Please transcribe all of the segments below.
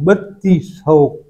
3200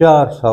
400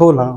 16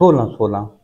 16-16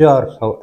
400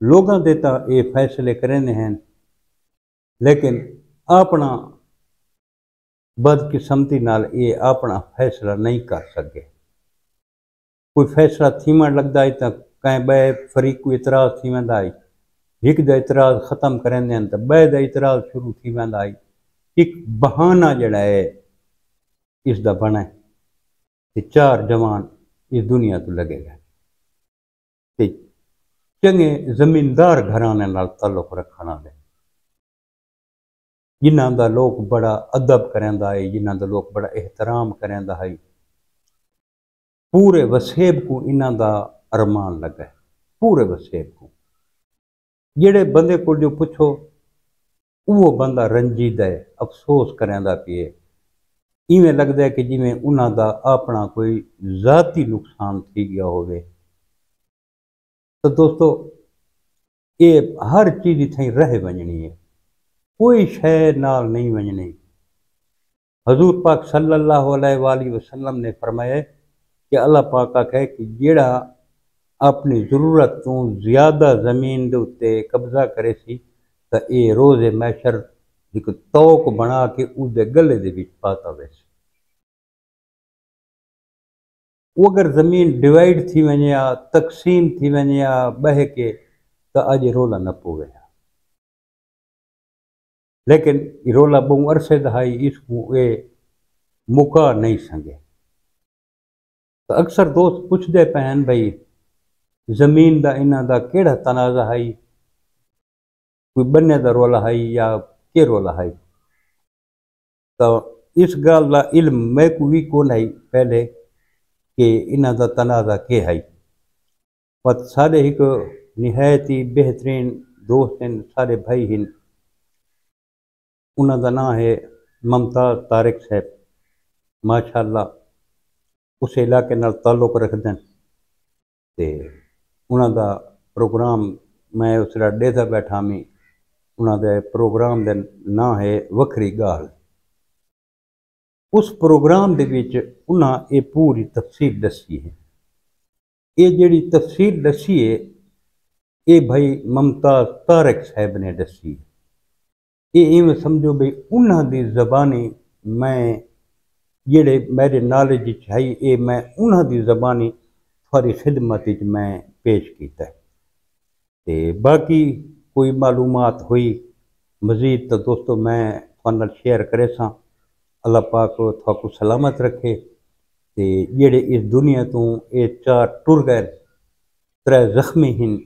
لوگاں دے تاں یہ فیصلے کرنے ہیں، لیکن اپنا بدقسمتی نال یہ اپنا فیصلہ نہیں کر سکے۔ کوئی فیصلہ تھیمن لگتا ہے تو کہیں بے فریق کو اعتراض تھی ویندا ہے، ایک دا اعتراض ختم کرنے ہیں تو بے دا اعتراض شروع تھی ویندا ہے۔ ایک بہانہ جڑا ہے اس دا بنا ہے کہ چار جوان اس دنیا تو لگے گئے تے چنگے زمیندار گھرانے نال تعلق رکھنا لے، جنہاں دا لوگ بڑا ادب کریندا ہے، جنہاں دا لوگ بڑا احترام کریندا ہے، پورے وسیب کو انہاں دا ارمان لگا ہے، پورے وسیب کو۔ جڑے بندے کو جو پوچھو وہ بندہ رنجیدہ ہے، افسوس کریندا پیے، ایویں لگدا ہے کہ جویں انہاں دا اپنا کوئی ذاتی نقصان تھی گیا ہوئے۔ تو دوستو یہ ہر چیز اتھیں رہ ونجنی ہے، کوئی شے نال نہیں ونجنی۔ حضور پاک صلی اللہ علیہ وآلہ وسلم نے فرمایا کہ اللہ پاک کہے کہ جیڑا اپنی ضرورت تو زیادہ زمین دے اتے قبضہ کرے سی تو اے روز محشر ایک توق بنا کے اس دے گلے دے وچ پاتا ویسے۔ وہ اگر زمین ڈیوائیڈ تھی ونیا، تقسیم تھی ونیا بہ کے تو اج رولا نہ پوے، لیکن یہ رولا بہت عرصے دہائی اس کو اے مکا نہیں سنگے۔ تو اکثر دوست پوچھ دے پہن بھئی زمین دا انہاں دا کیڑا تنازع ہے، کوئی بننے دا رولا ہے یا کے رولا ہے؟ تو اس گال دا علم میں کو بھی کون ہے پہلے کہ انہاں دا تنازع کے ہے۔ پت سارے ایک نہایت ہی بہترین دوست ہیں، سارے بھائی ہیں، انہاں دا نام ہے ممتاز طارق صاحب، ماشاءاللہ اس علاقے نال تعلق رکھ دیں تے انہاں دا پروگرام میں اس را ڈیزا بیٹھا میں، انہاں دے پروگرام دے نام ہے وکھری گال۔ اس پروگرام دے وچ انہاں یہ پوری تفصیل دسی ہے، یہ جڑی تفصیل دسی ہے یہ بھائی ممتاز طارق صاحب نے دسی ہے۔ یہ ایویں سمجھو بھئی انہاں دی زبانی میں جڑے میرے نالج ہے یہ میں انہاں دی زبانی تھوڑی خدمت میں پیش کیتا ہے تے باقی کوئی معلومات ہوئی مزید تو دوستو میں تھوڑے نال شیئر کرے ساں۔ اللہ پاک تھوڑا سلامت رکھے تے جڑے اس دنیا تو یہ چار ٹر گئے، ترے زخمی ہیں،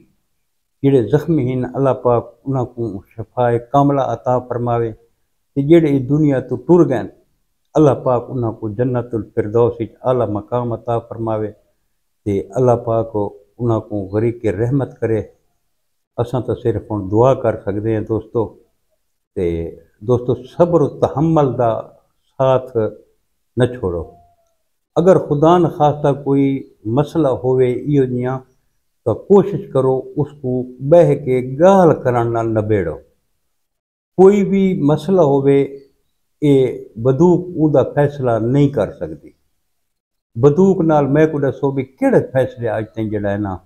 جڑے زخمی ہیں اللہ پاک انہاں کو شفائے کاملہ عطا فرماوے تے جڑے اس دنیا تو ٹر گئے اللہ پاک انہاں کو جنت الفردوس اعلیٰ مقام عطا فرماوے تے اللہ پاک انہاں کو غریق رحمت کرے۔ اساں تو صرف ہن دعا کر سکتے ہیں دوستو تے دوستو صبر و تحمل دا ساتھ نہ چھوڑو۔ اگر خدا نخواستہ کوئی مسئلہ ہوئے ایو جیاں تو کوشش کرو اس کو بہ کے گال کرن نال نبیڑو۔ کوئی بھی مسئلہ ہوئے اے بدوک اوندا فیصلہ نہیں کر سکتی، بدوک نال میں کو دسو بھی کیڑے فیصلے آج تین جڑا ہے نا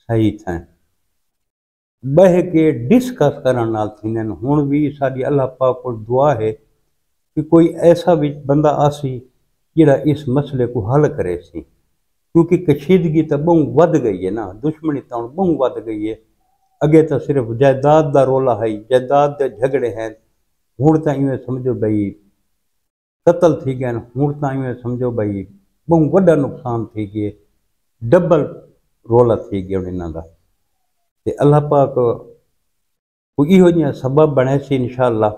صحیح تھیں، بہ کے ڈسکس کرن نال تھینن۔ ہن بھی ساری اللہ پاک کو دعا ہے کہ کوئی ایسا بھی بندہ آسی جڑا اس مسئلے کو حل کرے سی، کیونکہ کشیدگی تو بہت ود گئی ہے نا، دشمنی تو بہت ود گئی ہے۔ اگے تو صرف جائیداد دا رولا ہے، جائیداد دے جھگڑے ہیں، ہن تو ایویں سمجھو بھئی قتل تھی گئے، ہن تو ایویں سمجھو بھئی بہت وڈا نقصان تھی گئے، ڈبل رولا تھی گیا انہاں دا تے اللہ پاک کوئی ایہو جہاں سبب بنے سی انشاءاللہ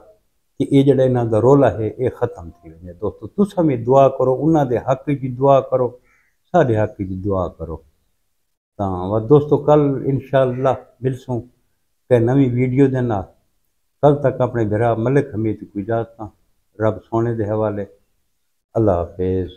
کہ یہ جڑا انہاں دا رولا ہے یہ ختم تھی وجے۔ دوستو تساں بھی دعا کرو، انہاں دے حق کی دعا کرو، سارے حق کی دعا کرو۔ تاں دوستو کل انشاءاللہ ملسوں کہ نوی ویڈیو دے نال، کل تک اپنے بھرا ملک حمید کو اجازت رب سونے دے حوالے، اللہ حافظ۔